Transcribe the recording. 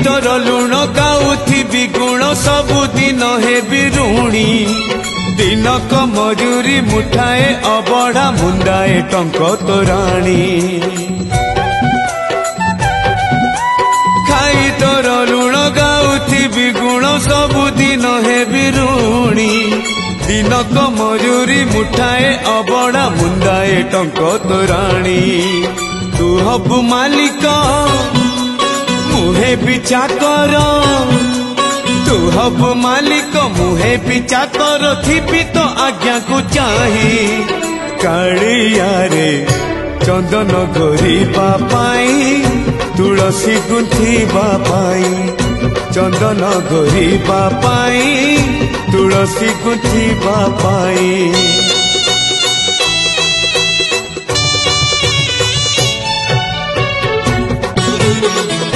तोर लुण गाउथिबि गुण सबुदिन हेबि ऋणी दिनक मजूरी मुठाए अबढ़ा मुंडाए टंक तोराणी खाई तोर लुण गाउथिबि गुण सबुदिन हेबि ऋणी दिनक मजूरी मुठाए अबढ़ा मुंडाए टंक तोराणी तू हबु मालिक मुहे पिछा कर तू हबु मालिक मुहे पिछा कर थिपि तो आज्ञा को चाही कालिया रे चंदन घोरिबा पाई तुलसी गुंथिबा पाई चंदन घोरिबा पाई तुलसी गुंथिबा पाई।